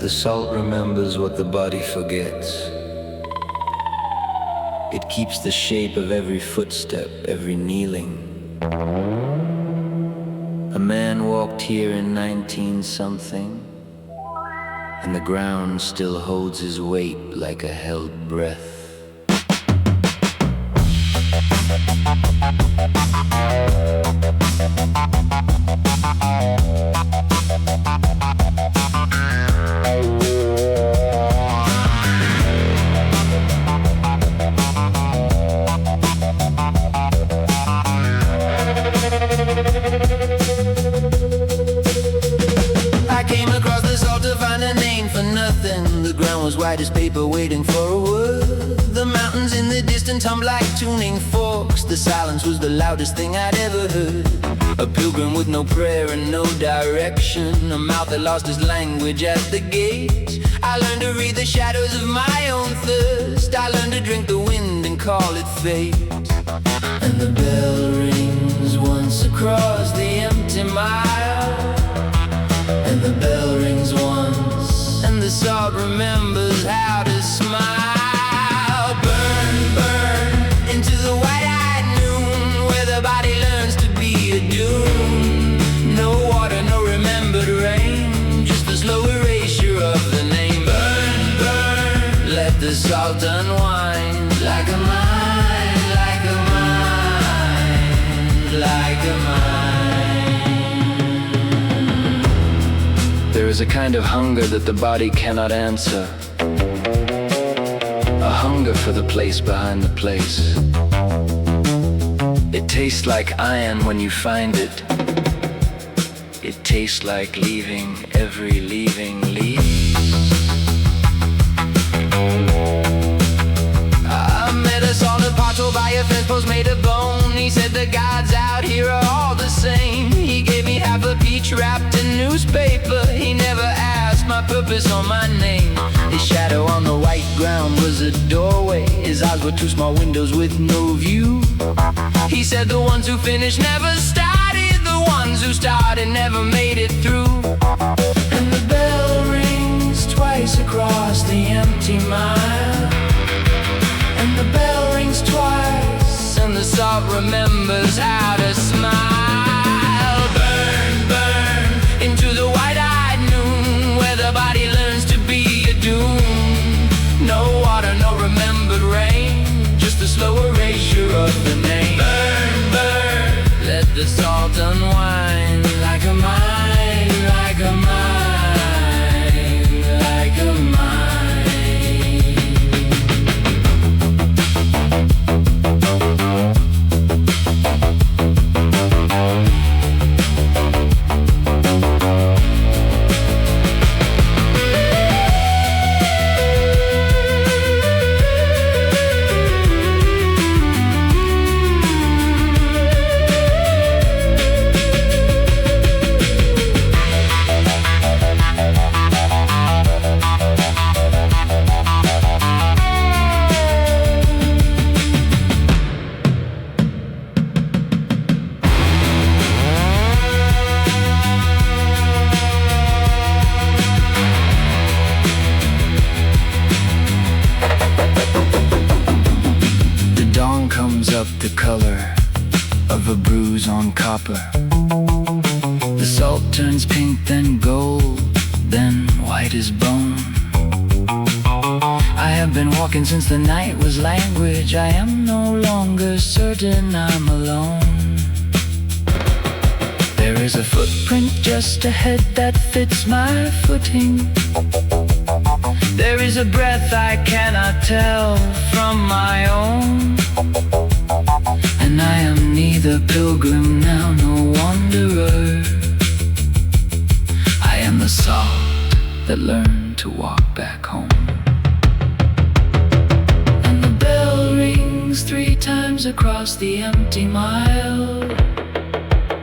The salt remembers what the body forgets. It keeps the shape of every footstep, every kneeling. A man walked here in 19-something, and the ground still holds his weight like a held breath. White as paper waiting for a word. The mountains in the distance hum like tuning forks. The silence was the loudest thing I'd ever heard. A pilgrim with no prayer and no direction. A mouth that lost its language at the gate. I learned to read the shadows of my own thirst. I learned to drink the wind and call it fate. And the bell rings once across the empty mile. And the bell rings once, and the salt remembers how to smile. Burn, burn into the white-eyed noon, where the body learns to be a dune. No water, no remembered rain, just the slow erasure of the name. Burn, burn, let the salt unwind. Like a mine, like a mine, like a mine. There is a kind of hunger that the body cannot answer. A hunger for the place behind the place. It tastes like iron when you find it. It tastes like leaving every leaving leaves. I met a solid parcel by a fence post made of bone. He said the gods out here are all the same. He gave me half a peach wrapped in newspaper. He never asked my purpose or my name. His shadow on the white ground was a doorway. His eyes were two small windows with no view. He said the ones who finished never started. The ones who started never made it through. And the bell rings twice across the empty mile. And the bell rings twice, and the salt remembers how to smile. Burn, burn into the white-eyed noon, where the body learns to be a dune. No water, no remembered rain, just the slow erasure of the name. Burn, burn, let the salt unwind. Like a mine, like a mine, like a mine. The color of a bruise on copper. The salt turns pink, then gold, then white as bone. I have been walking since the night was language. I am no longer certain I'm alone. There is a footprint just ahead that fits my footing. There is a breath I cannot tell from my own. And I am neither pilgrim now nor wanderer. I am the salt that learned to walk back home. And the bell rings 3 times across the empty mile.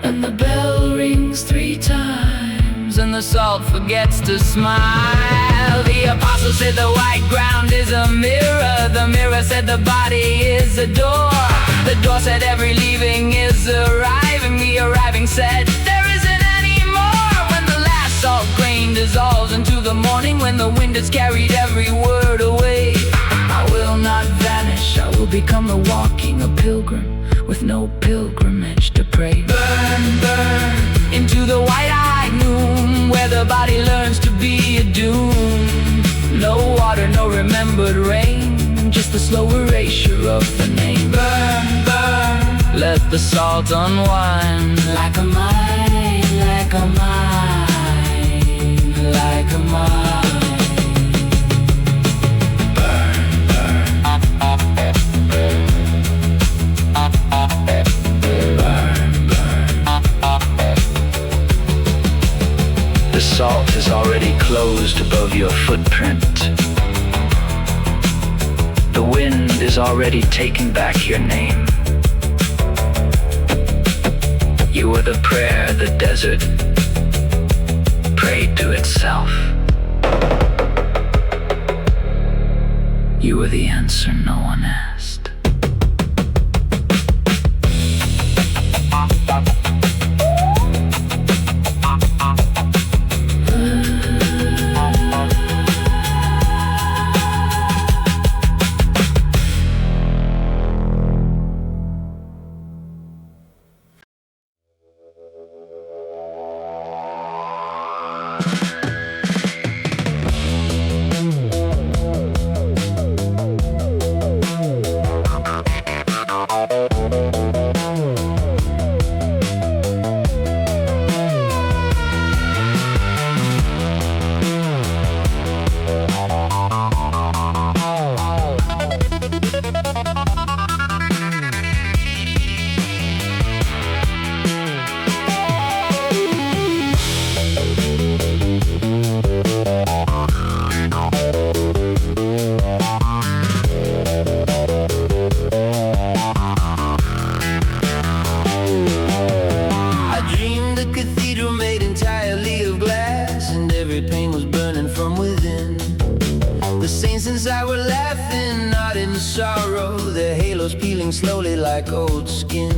And the bell rings 3 times, and the salt forgets to smile. The apostle said the white ground is a mirror. The mirror said the body is a door. The door said every leaving is arriving. The arriving said there isn't any more. When the last salt grain dissolves into the morning, when mind that's carried every word away. I will not vanish, I will become a walking, a pilgrim with no pilgrimage to pray. Burn, burn into the white-eyed noon, where the body learns to be a doom. No water, no remembered rain, just the slow erasure of the name. Burn, burn, let the salt unwind. Like a mine, like a mine, like a mine. The salt has already closed above your footprint. The wind is already taking back your name. You were the prayer the desert prayed to itself. You were the answer no one asked. Slowly like old skin.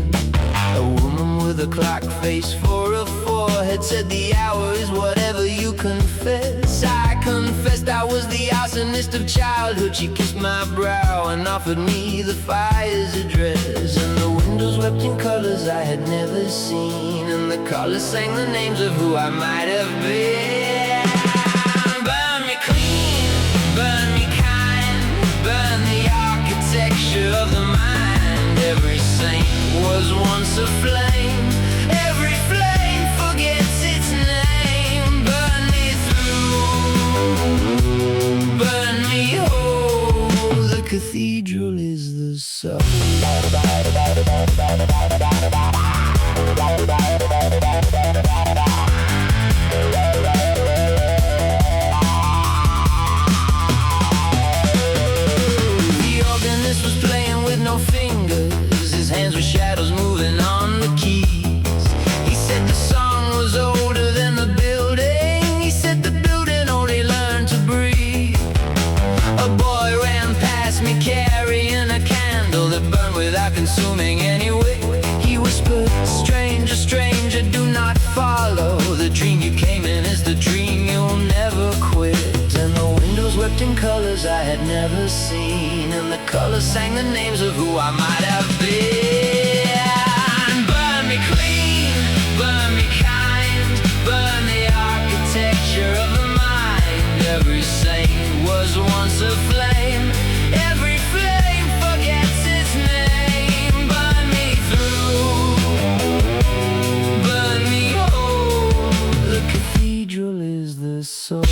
A woman with a clock face for a forehead said the hour is whatever you confess. I confessed I was the arsonist of childhood. She kissed my brow and offered me the fire's address. And the windows wept in colors I had never seen, and the colors sang the names of who I might have been. Burn me clean, burn me kind, burn the architecture of the mind. Every saint was once a flame. Every flame forgets its name. Burn me through, burn me whole. The cathedral is the soul. The organist was playing with no fingers. His hands were shadows moving on the keys. He said the song was older than the building. He said the building only learned to breathe. A boy ran past me carrying a candle that burned without consuming anyway. He whispered, stranger, stranger, do not follow. The dream you came in is the dream you'll never quit. And the windows wept in colors I had never seen, and the colors sang the names of who I might have been. Burn me clean, burn me kind, burn the architecture of the mind. Every saint was once a flame. Every flame forgets its name. Burn me through, burn me whole. The cathedral is the soul.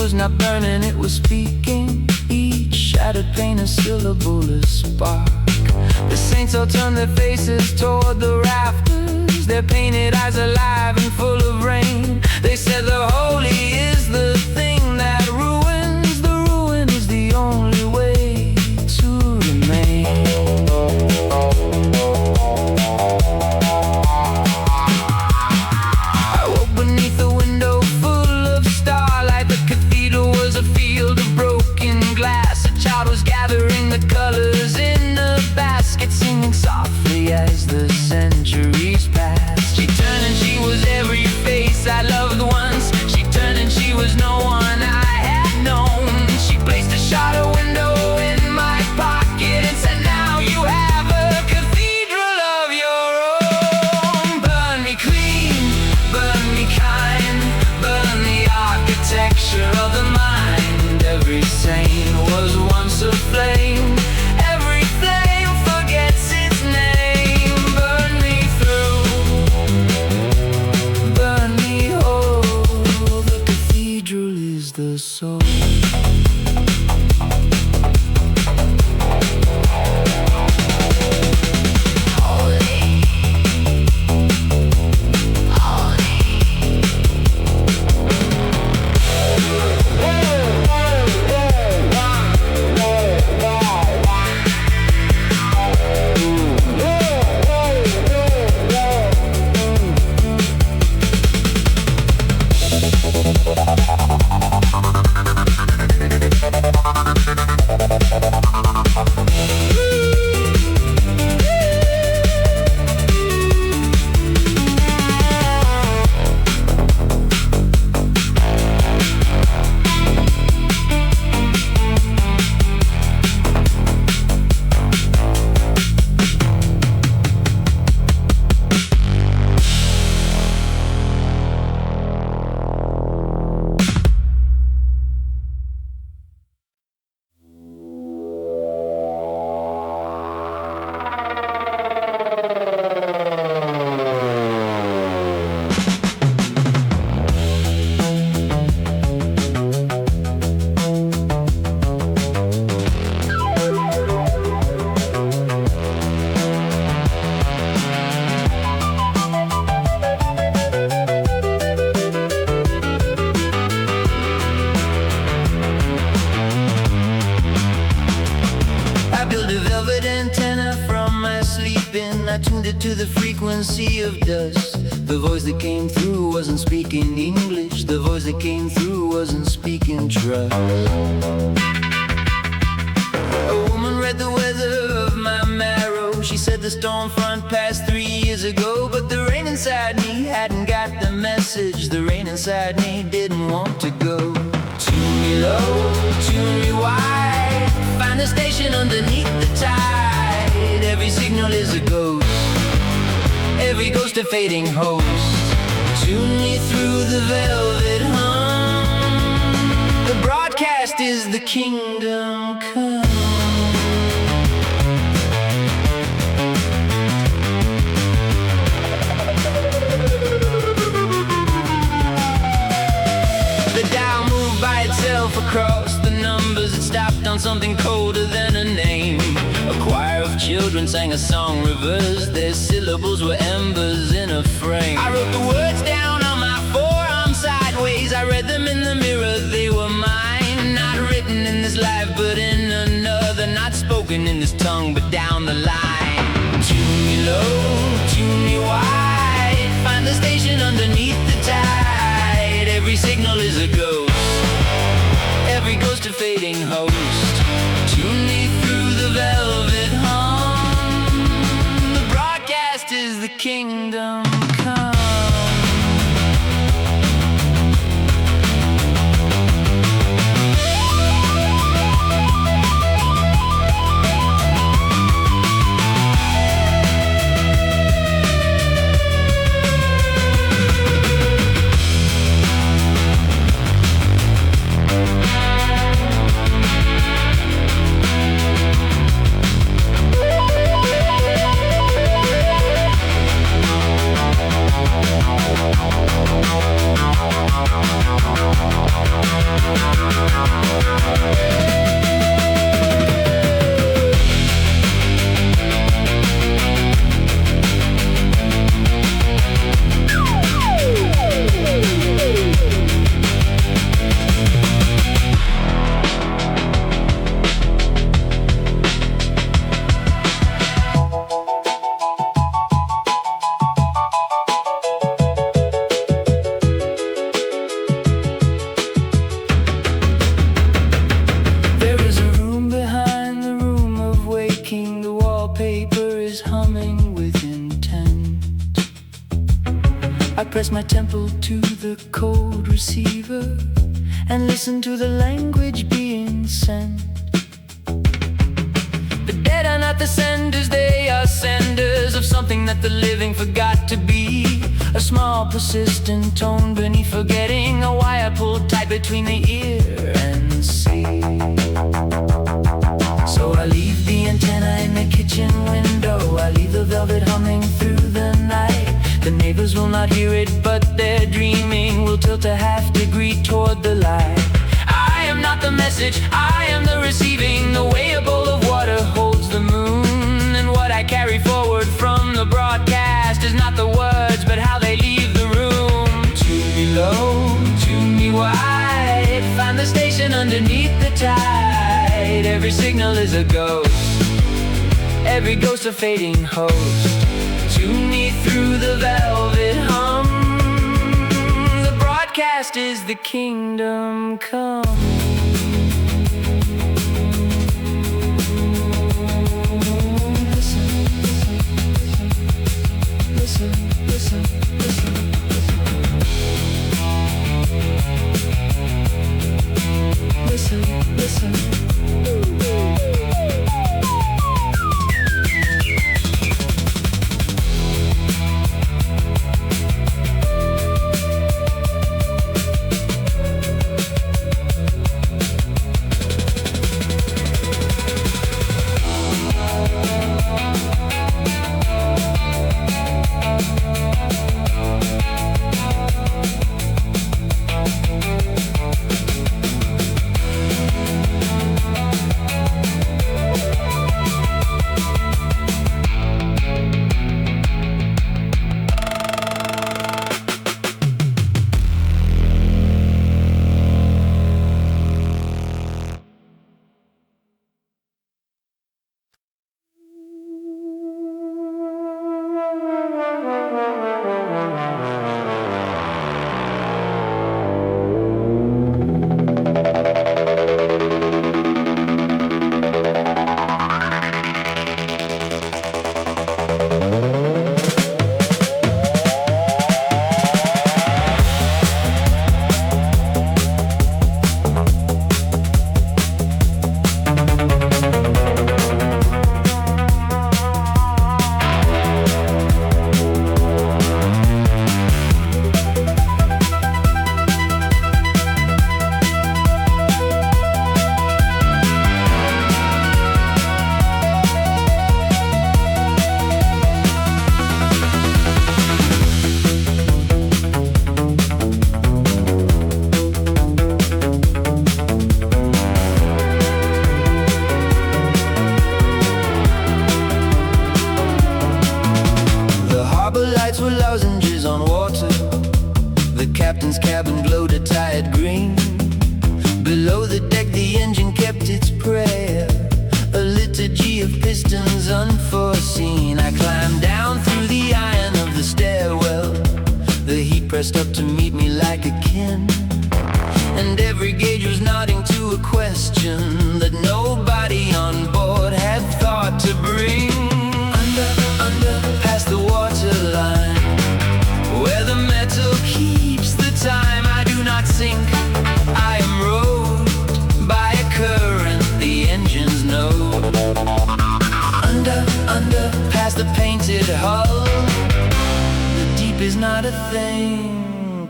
was not burning, it was speaking. Each shattered pane, a syllable, a spark. The saints all turned their faces toward the rafters, their painted eyes alive and full of rain. They said the holy is the thing that ruins, the ruin is the only way to remain. I woke beneath a window full of starlight. The cathedral was a field of broken glass. A child was gathering the colors in a basket, singing softly as the centuries passed. She turned and she was every face I loved once. She turned and she was no one I had known. She placed a shutter window in my pocket and said, now you have a cathedral of your own. Burn me clean, burn me kind, burn the architecture of the mind. Every saint was once a flame. Every flame forgets its name. Burn me through, burn me whole. The cathedral is the soul. To the frequency of dust. The voice that came through wasn't speaking English. The voice that came through wasn't speaking trust. A woman read the weather of my marrow. She said the storm front passed 3 years ago, but the rain inside me hadn't got the message. The rain inside me didn't want to go. Tune me low, tune me wide, find a station underneath the tide. Every signal is a ghost, every ghost a fading host. Tune me through the velvet hum. The broadcast is the kingdom come. The dial moved by itself across the numbers. It stopped on something colder than a name. A choir of children sang a song reversed. Their syllables were embers in a frame. I wrote the words down on my forearm sideways. I read them in the mirror, they were mine. Not written in this life, but in another. Not spoken in this tongue, but down the line. Tune me low, tune me wide, find the station underneath the tide. Every signal is a ghost, every ghost a fading host. Tune me through the velvet hum. The broadcast is the kingdom come. press my temple to the cold receiver and listen to the language being sent. But dead are not the senders, they are senders of something that the living forgot to be. A small persistent tone beneath forgetting, a wire pulled tight between the ear and sea. So I leave the antenna in the kitchen window, I leave the velvet humming through the night. The neighbors will not hear it, but their dreaming will tilt a half-degree toward the light. I am not the message, I am the receiving, the way a bowl of water holds the moon. And what I carry forward from the broadcast is not the words, but how they leave the room. Tune me low, tune me wide, find the station underneath the tide. Every signal is a ghost, every ghost a fading host. Tune me through the velvet hum, the broadcast is the kingdom come. Listen, listen, listen, listen, listen, listen.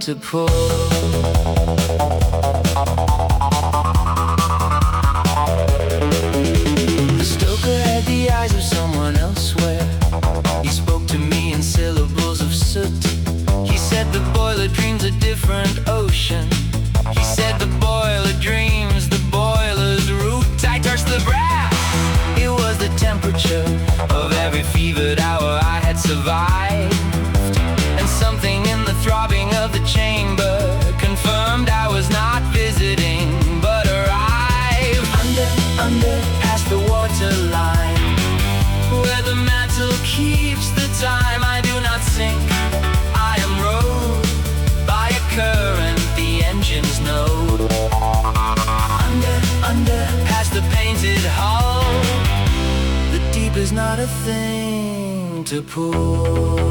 To pull. The stoker had the eyes of someone elsewhere. He spoke to me in syllables of soot. He said the boiler dreams a different ocean. He said the boiler dreams the boiler's root. I touched the brass, it was the temperature of every fevered hour I had survived. And something in the throbbing of the chamber confirmed I was not visiting, but arrived under past the water line, where the mantle keeps the time. I do not sink, I am rowed by a current the engines know. Under past the painted hull, the deep is not a thing to pull.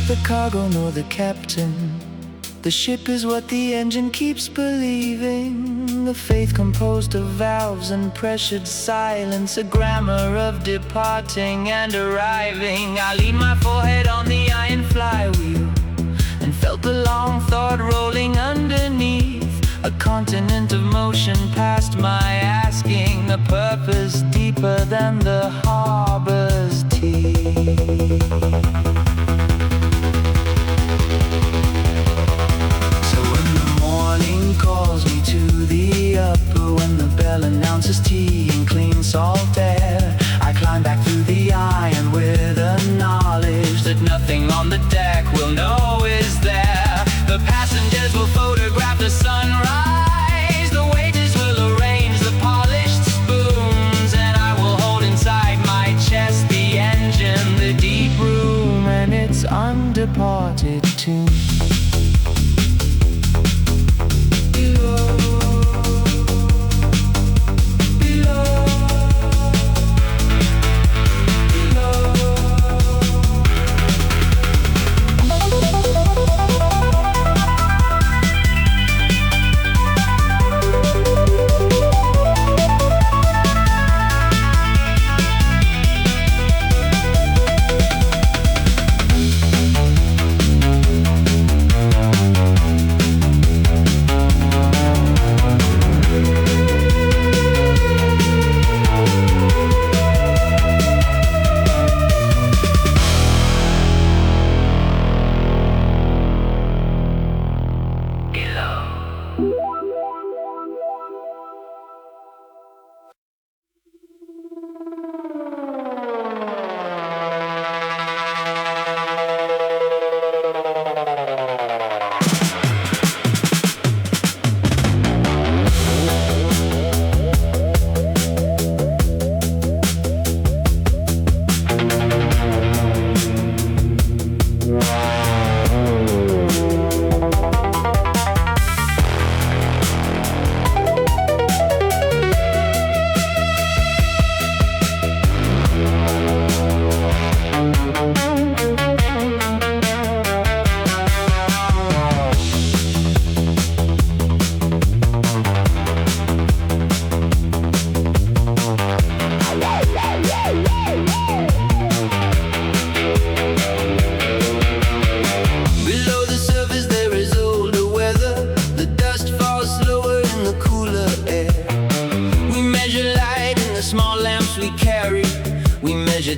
the cargo nor the captain. The ship is what the engine keeps believing. The faith composed of valves and pressured silence, a grammar of departing and arriving. I leaned my forehead on the iron flywheel and felt the long thought rolling underneath. A continent of motion past my asking, a purpose deeper than the harbor's teeth. Calls me to the upper when the bell announces tea and clean salt air. I climb back through the iron with the knowledge that nothing on the deck will know is there. The passengers will photograph the sunrise, the waiters will arrange the polished spoons, and I will hold inside my chest the engine, the deep room, and its undeparted tune.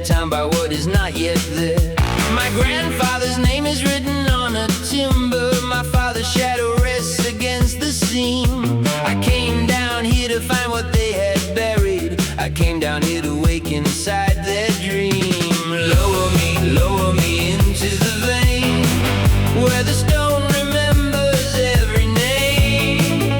Time by what is not yet there. My grandfather's name is written on a timber. My father's shadow rests against the seam. I came down here to find what they had buried. I came down here to wake inside their dream. Lower me into the vein where the stone remembers every name.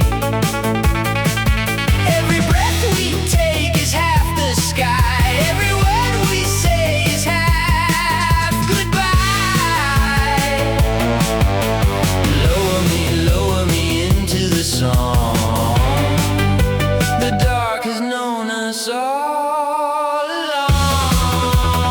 Every breath we take is half the sky. Every word we say is half goodbye. Lower me into the song. The dark has known us all along.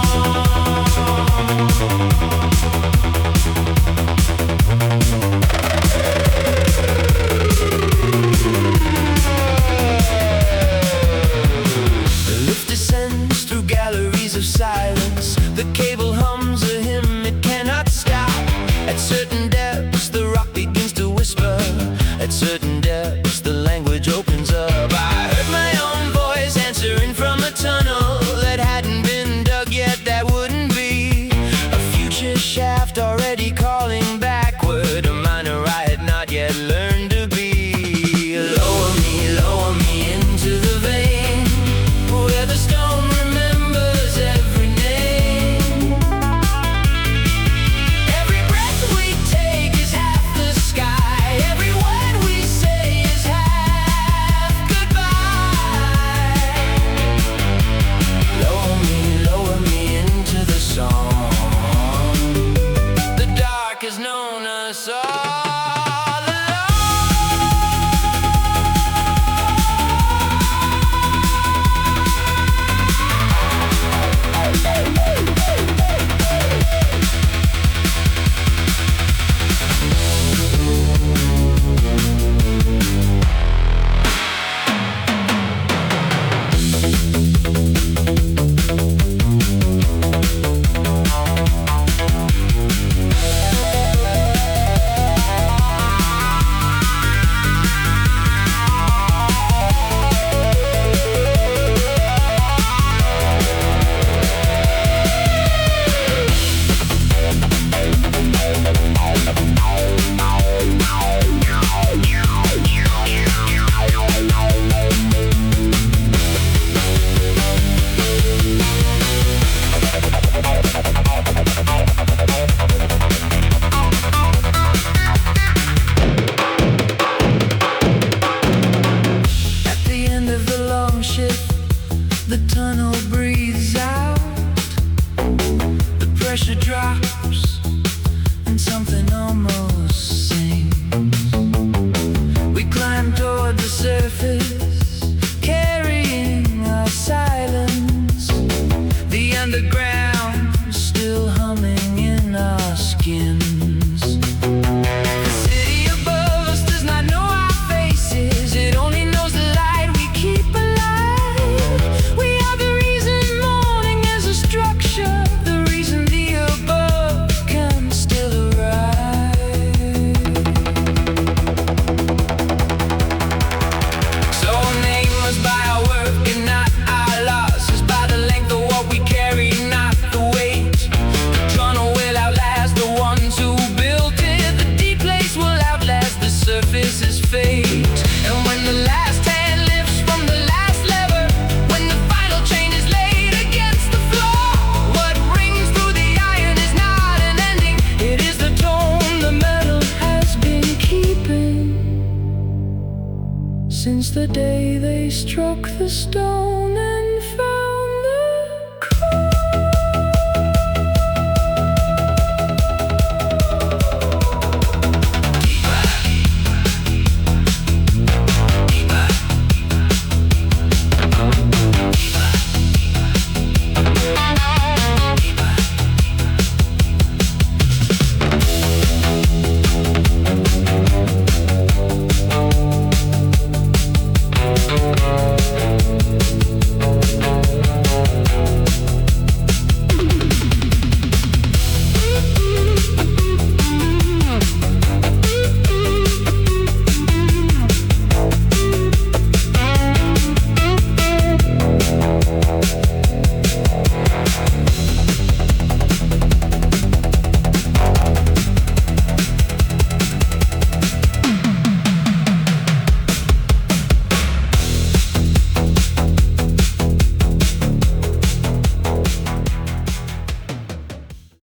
tunnel breathes out, the pressure drops, and something almost sings. We climb toward the surface, carrying our silence. The underground still humming in our skins. The city above us does not know our faces. It only knows the light we keep alive. We are the reason morning is a structure, the reason the above can still arrive. So name us by our work and not our losses, by the length of what we carry, not the weight. The tunnel will outlast the ones who built it. The deep place will outlast the surface's fate. And when the last hand lifts from the last lever, when the final chain is laid against the floor, what rings through the iron is not an ending. It is the tone the metal has been keeping since the day they struck the stone.